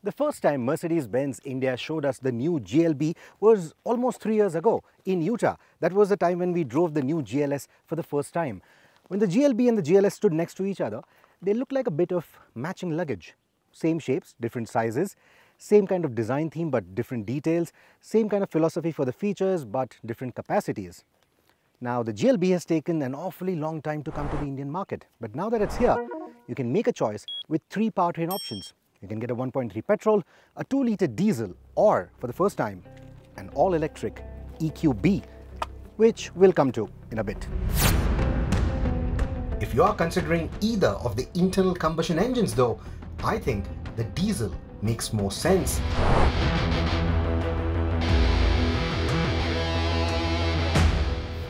The first time Mercedes-Benz India showed us the new GLB was almost 3 years ago in Utah. That was the time when we drove the new GLS for the first time. When the GLB and the GLS stood next to each other, they looked like a bit of matching luggage. Same shapes, different sizes, same kind of design theme but different details, same kind of philosophy for the features but different capacities. Now the GLB has taken an awfully long time to come to the Indian market, but now that it's here, you can make a choice with 3 powertrain options. You can get a 1.3 petrol, a 2-litre diesel, or for the first time, an all-electric EQB, which we'll come to in a bit. If you are considering either of the internal combustion engines though, I think the diesel makes more sense.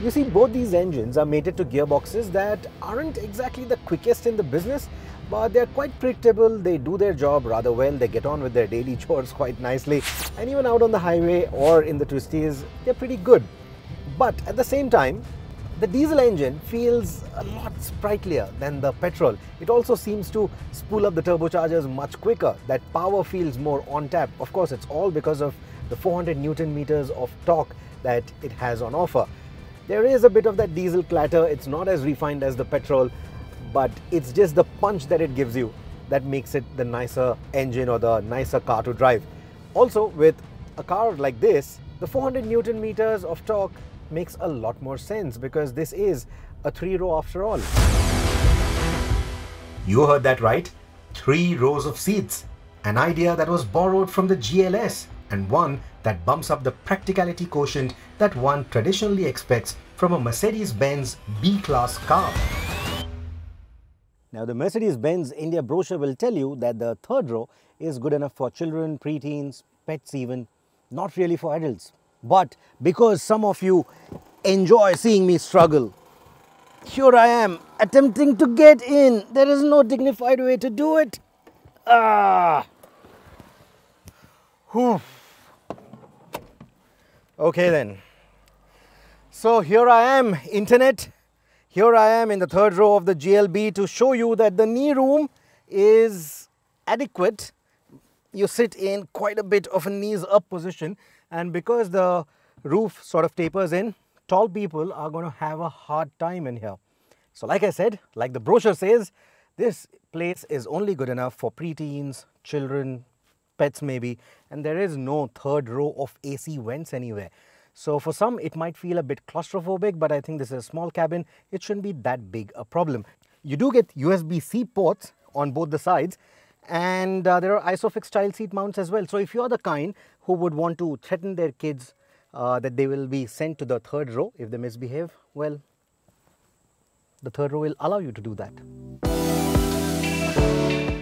You see, both these engines are mated to gearboxes that aren't exactly the quickest in the business, but they're quite predictable. They do their job rather well, they get on with their daily chores quite nicely, and even out on the highway or in the twisties, they're pretty good. But at the same time, the diesel engine feels a lot sprightlier than the petrol. It also seems to spool up the turbochargers much quicker. That power feels more on tap. Of course, it's all because of the 400 Newton meters of torque that it has on offer. There is a bit of that diesel clatter. It's not as refined as the petrol, but it's just the punch that it gives you that makes it the nicer engine or the nicer car to drive. Also, with a car like this, the 400 Newton meters of torque makes a lot more sense because this is a 3-row after all. You heard that right, 3 rows of seats. An idea that was borrowed from the GLS and one that bumps up the practicality quotient that one traditionally expects from a Mercedes-Benz B-class car. Now the Mercedes-Benz India brochure will tell you that the 3rd row is good enough for children, preteens, pets even, not really for adults. But because some of you enjoy seeing me struggle, here I am attempting to get in. There is no dignified way to do it. Whew. Okay then. So here I am, internet. Here I am in the 3rd row of the GLB to show you that the knee room is adequate. You sit in quite a bit of a knees up position, and because the roof sort of tapers in, tall people are going to have a hard time in here. So like I said, like the brochure says, this place is only good enough for preteens, children, pets maybe, and there is no 3rd row of AC vents anywhere. So for some it might feel a bit claustrophobic, but I think this is a small cabin. It shouldn't be that big a problem. You do get USB-C ports on both the sides, and there are ISOFIX child seat mounts as well. So if you're the kind who would want to threaten their kids that they will be sent to the 3rd row if they misbehave, well, the 3rd row will allow you to do that.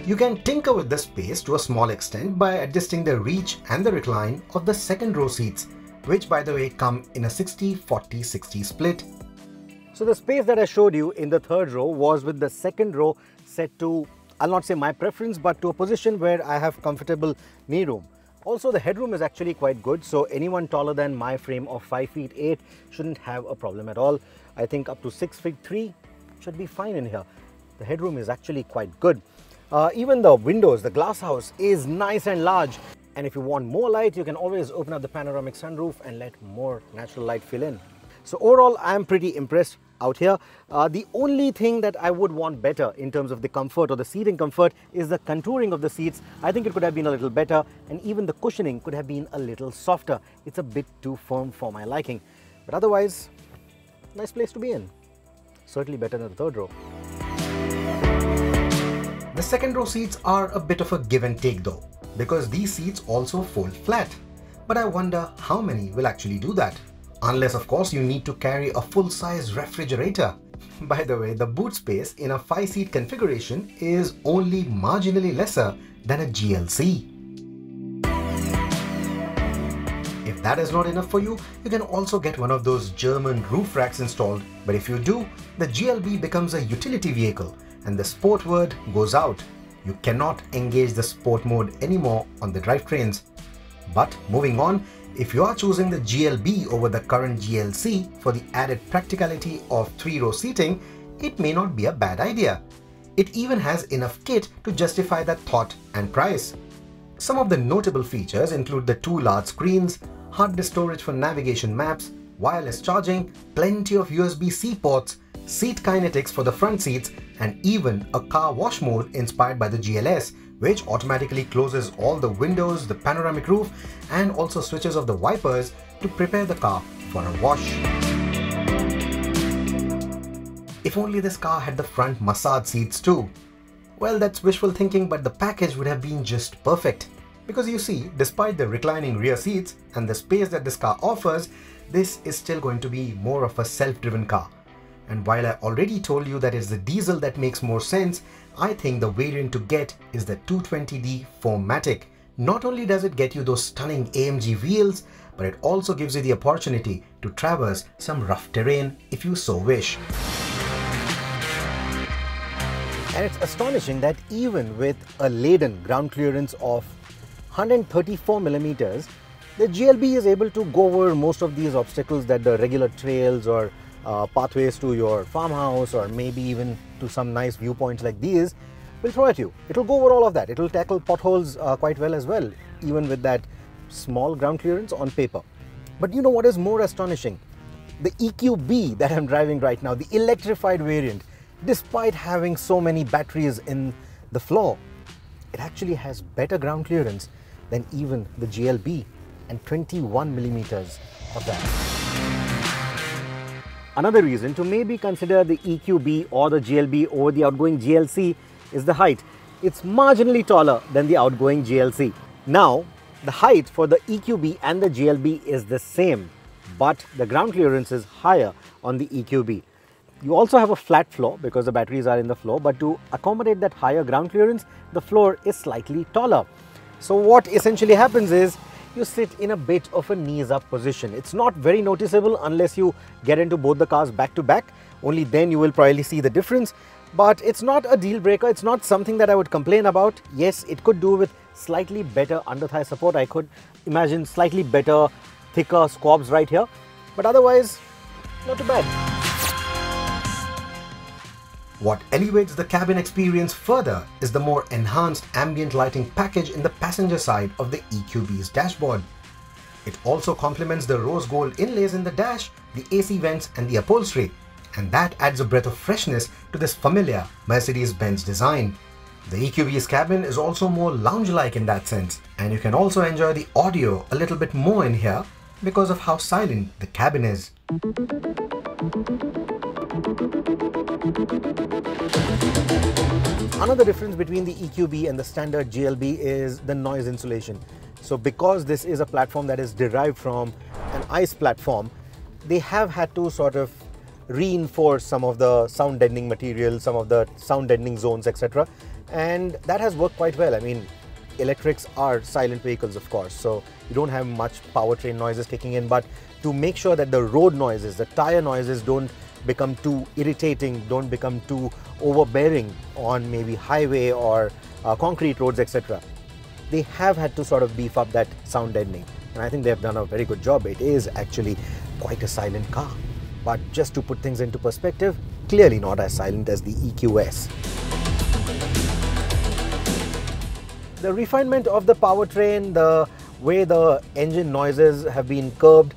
You can tinker with the space to a small extent by adjusting the reach and the recline of the 2nd row seats, which by the way come in a 60-40-60 split. So the space that I showed you in the 3rd row was with the 2nd row set to, I'll not say my preference, but to a position where I have comfortable knee room. Also the headroom is actually quite good, so anyone taller than my frame of 5 feet 8 shouldn't have a problem at all. I think up to 6 feet 3 should be fine in here. The headroom is actually quite good. Even the windows, the glass house is nice and large. And if you want more light, you can always open up the panoramic sunroof and let more natural light fill in. So overall, I'm pretty impressed out here. The only thing that I would want better in terms of the comfort or the seating comfort is the contouring of the seats. I think it could have been a little better, and even the cushioning could have been a little softer. It's a bit too firm for my liking. But otherwise, nice place to be in. Certainly better than the 3rd row. The 2nd row seats are a bit of a give and take though, because these seats also fold flat. But I wonder how many will actually do that. Unless of course you need to carry a full-size refrigerator. By the way, the boot space in a 5-seat configuration is only marginally lesser than a GLC. If that is not enough for you, you can also get one of those German roof racks installed. But if you do, the GLB becomes a utility vehicle and the sport word goes out. You cannot engage the sport mode anymore on the drivetrains. But moving on, if you are choosing the GLB over the current GLC for the added practicality of 3-row seating, it may not be a bad idea. It even has enough kit to justify that thought and price. Some of the notable features include the 2 large screens, hard disk storage for navigation maps, wireless charging, plenty of USB-C ports, seat kinetics for the front seats, and even a car wash mode inspired by the GLS, which automatically closes all the windows, the panoramic roof, and also switches off the wipers to prepare the car for a wash. If only this car had the front massage seats too. Well, that's wishful thinking, but the package would have been just perfect. Because you see, despite the reclining rear seats and the space that this car offers, this is still going to be more of a self-driven car. And while I already told you that it's the diesel that makes more sense, I think the variant to get is the 220D 4MATIC. Not only does it get you those stunning Amg wheels, but it also gives you the opportunity to traverse some rough terrain if you so wish. And it's astonishing that even with a laden ground clearance of 134 millimeters, the GLB is able to go over most of these obstacles that the regular trails or pathways to your farmhouse or maybe even to some nice viewpoints like these will throw at you. It'll go over all of that. It'll tackle potholes quite well as well, even with that small ground clearance on paper. But you know what is more astonishing? The EQB that I'm driving right now, the electrified variant, despite having so many batteries in the floor, it actually has better ground clearance than even the GLB, and 21 millimeters of that. Another reason to maybe consider the EQB or the GLB over the outgoing GLC is the height. It's marginally taller than the outgoing GLC. Now, the height for the EQB and the GLB is the same, but the ground clearance is higher on the EQB. You also have a flat floor because the batteries are in the floor, but to accommodate that higher ground clearance, the floor is slightly taller. So what essentially happens is you sit in a bit of a knees up position. It's not very noticeable unless you get into both the cars back to back. Only then you will probably see the difference. But it's not a deal breaker. It's not something that I would complain about. Yes, it could do with slightly better under thigh support. I could imagine slightly better, thicker squabs right here. But otherwise, not too bad. What elevates the cabin experience further is the more enhanced ambient lighting package in the passenger side of the EQB's dashboard. It also complements the rose gold inlays in the dash, the AC vents and the upholstery, and that adds a breath of freshness to this familiar Mercedes-Benz design. The EQB's cabin is also more lounge-like in that sense, and you can also enjoy the audio a little bit more in here because of how silent the cabin is. Another difference between the EQB and the standard GLB is the noise insulation. So because this is a platform that is derived from an ICE platform, they have had to sort of reinforce some of the sound deadening material, some of the sound deadening zones, etc. And that has worked quite well. I mean, electrics are silent vehicles, of course, so you don't have much powertrain noises kicking in, but to make sure that the road noises, the tire noises don't become too irritating, don't become too overbearing on maybe highway or concrete roads, etc. They have had to sort of beef up that sound deadening, and I think they have done a very good job. It is actually quite a silent car, but just to put things into perspective, clearly not as silent as the EQS. The refinement of the powertrain, the way the engine noises have been curbed,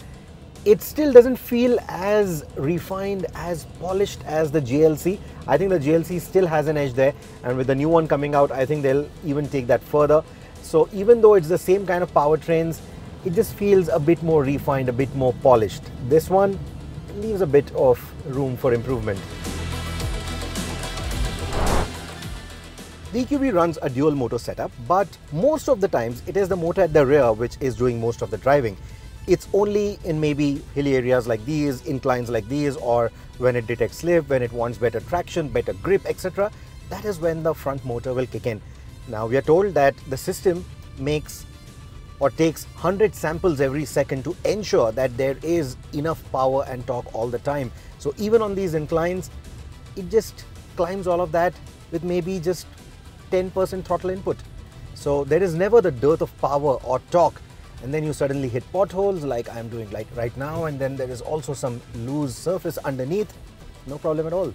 it still doesn't feel as refined, as polished as the GLC. I think the GLC still has an edge there, and with the new one coming out, I think they'll even take that further. So even though it's the same kind of powertrains, it just feels a bit more refined, a bit more polished. This one leaves a bit of room for improvement. The EQB runs a dual motor setup, but most of the times it is the motor at the rear which is doing most of the driving. It's only in maybe hilly areas like these, inclines like these, or when it detects slip, when it wants better traction, better grip, etc. That is when the front motor will kick in. Now we are told that the system makes or takes 100 samples every second to ensure that there is enough power and torque all the time. So even on these inclines, it just climbs all of that with maybe just 10% throttle input. So there is never the dearth of power or torque, and then you suddenly hit potholes like I'm doing like right now, and then there is also some loose surface underneath. No problem at all.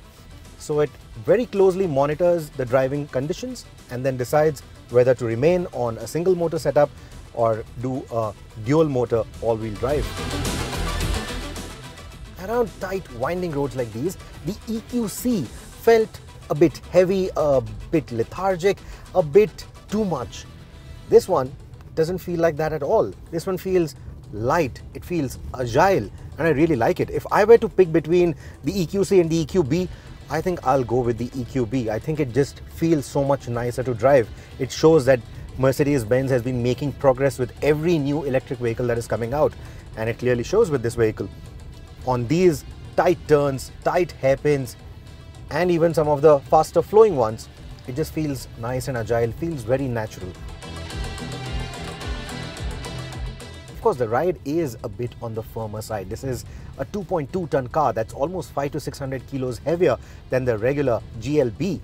So it very closely monitors the driving conditions and then decides whether to remain on a single motor setup or do a dual motor all-wheel drive. Around tight winding roads like these, the EQC felt a bit heavy, a bit lethargic, a bit too much. This one doesn't feel like that at all. This one feels light, it feels agile, and I really like it. If I were to pick between the EQC and the EQB, I think I'll go with the EQB. I think it just feels so much nicer to drive. It shows that Mercedes-Benz has been making progress with every new electric vehicle that is coming out, and it clearly shows with this vehicle. On these tight turns, tight hairpins, and even some of the faster flowing ones, it just feels nice and agile, feels very natural. Of course, the ride is a bit on the firmer side. This is a 2.2 ton car that's almost 500 to 600 kilos heavier than the regular GLB.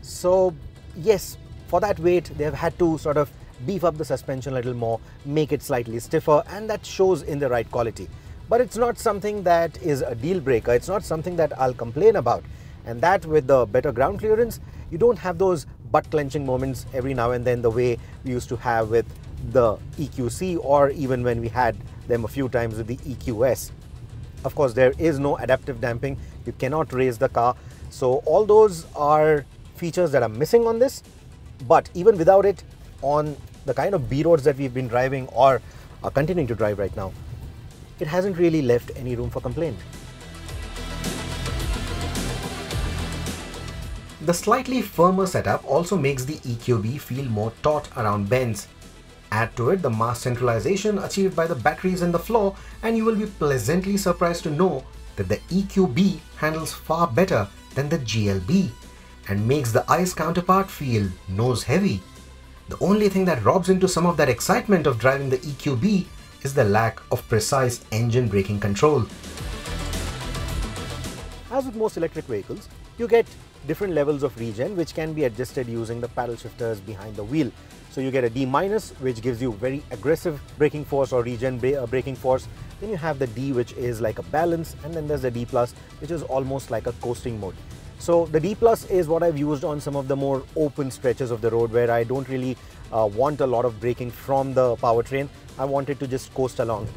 So yes, for that weight, they've had to sort of beef up the suspension a little more, make it slightly stiffer, and that shows in the ride quality. But it's not something that is a deal breaker. It's not something that I'll complain about. And that with the better ground clearance, you don't have those butt clenching moments every now and then the way we used to have with the EQC, or even when we had them a few times with the EQS. Of course, there is no adaptive damping. You cannot raise the car. So all those are features that are missing on this. But even without it, on the kind of B roads that we've been driving or are continuing to drive right now, it hasn't really left any room for complaint. The slightly firmer setup also makes the EQB feel more taut around bends. Add to it the mass centralization achieved by the batteries in the floor, and you will be pleasantly surprised to know that the EQB handles far better than the GLB and makes the ICE counterpart feel nose heavy. The only thing that robs into some of that excitement of driving the EQB is the lack of precise engine braking control. As with most electric vehicles, you get different levels of regen which can be adjusted using the paddle shifters behind the wheel. So you get a D-, which gives you very aggressive braking force or regen braking force. Then you have the D, which is like a balance, and then there's the D+, which is almost like a coasting mode. So the D+ is what I've used on some of the more open stretches of the road where I don't really want a lot of braking from the powertrain. I want it to just coast along.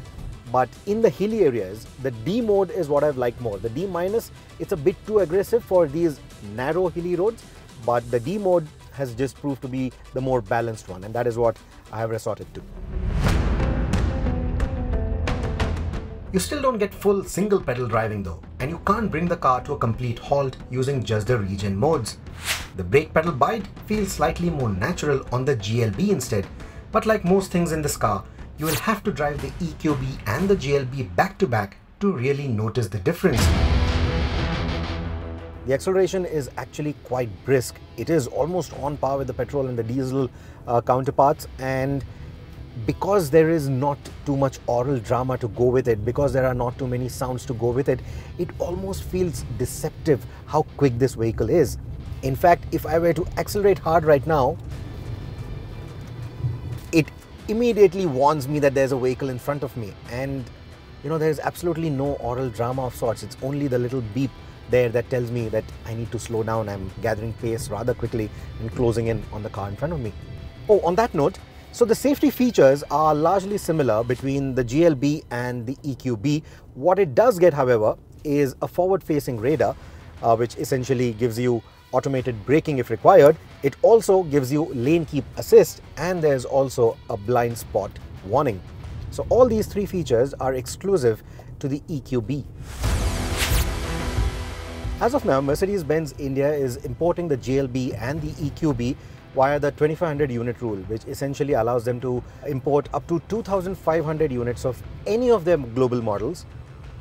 But in the hilly areas, the D mode is what I've liked more. The D-, it's a bit too aggressive for these narrow hilly roads, but the D mode has just proved to be the more balanced one, and that is what I have resorted to. You still don't get full single pedal driving though, and you can't bring the car to a complete halt using just the regen modes. The brake pedal bite feels slightly more natural on the GLB instead, but like most things in this car, you will have to drive the EQB and the GLB back to back to really notice the difference. The acceleration is actually quite brisk. It is almost on par with the petrol and the diesel counterparts, and because there is not too much oral drama to go with it, because there are not too many sounds to go with it, it almost feels deceptive how quick this vehicle is. In fact, if I were to accelerate hard right now, it immediately warns me that there's a vehicle in front of me, and you know, there's absolutely no oral drama of sorts. It's only the little beep there that tells me that I need to slow down. I'm gathering pace rather quickly and closing in on the car in front of me. Oh, on that note, so the safety features are largely similar between the GLB and the EQB. What it does get, however, is a forward-facing radar, which essentially gives you automated braking if required. It also gives you lane keep assist, and there's also a blind spot warning. So all these three features are exclusive to the EQB. As of now, Mercedes-Benz India is importing the GLB and the EQB via the 2500 unit rule, which essentially allows them to import up to 2500 units of any of their global models,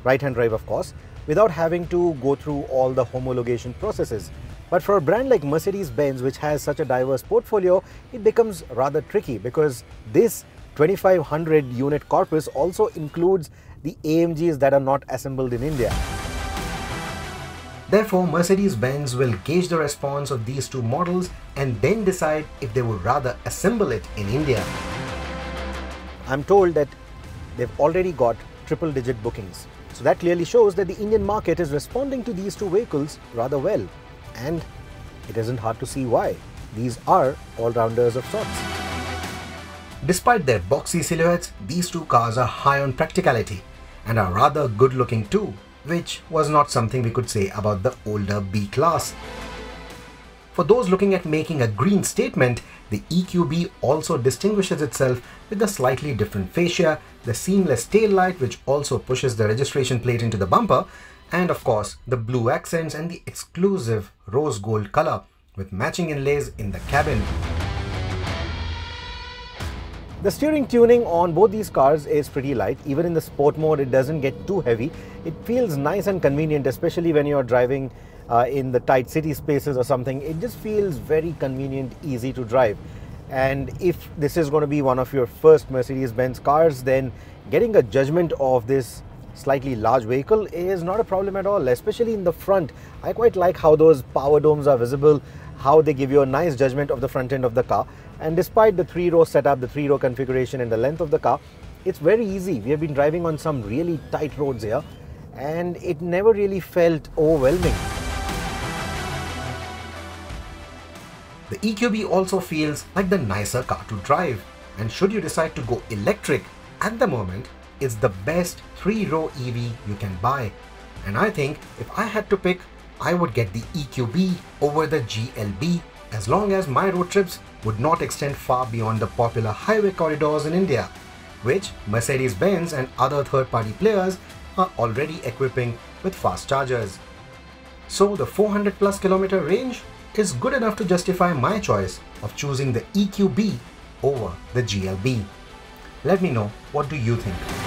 right-hand drive of course, without having to go through all the homologation processes. But for a brand like Mercedes-Benz, which has such a diverse portfolio, it becomes rather tricky because this 2500 unit corpus also includes the AMGs that are not assembled in India. Therefore, Mercedes-Benz will gauge the response of these two models and then decide if they would rather assemble it in India. I'm told that they've already got triple-digit bookings. So that clearly shows that the Indian market is responding to these two vehicles rather well. and it isn't hard to see why. These are all-rounders of sorts. Despite their boxy silhouettes, these two cars are high on practicality and are rather good-looking too, which was not something we could say about the older B-Class. For those looking at making a green statement, the EQB also distinguishes itself with a slightly different fascia, the seamless tail light which also pushes the registration plate into the bumper, and of course the blue accents and the exclusive rose gold color with matching inlays in the cabin. The steering tuning on both these cars is pretty light. Even in the sport mode, it doesn't get too heavy. It feels nice and convenient, especially when you're driving in the tight city spaces or something. It just feels very convenient, easy to drive. And if this is going to be one of your first Mercedes-Benz cars, then getting a judgment of this slightly large vehicle is not a problem at all, especially in the front. I quite like how those power domes are visible, how they give you a nice judgment of the front end of the car. And despite the 3-row setup, the 3-row configuration and the length of the car, it's very easy. We have been driving on some really tight roads here and it never really felt overwhelming. The EQB also feels like the nicer car to drive, and should you decide to go electric, at the moment it's the best 3-row EV you can buy. And I think if I had to pick, I would get the EQB over the GLB, as long as my road trips would not extend far beyond the popular highway corridors in India, which Mercedes-Benz and other third-party players are already equipping with fast chargers. So the 400+ kilometer range is good enough to justify my choice of choosing the EQB over the GLB. Let me know, what do you think?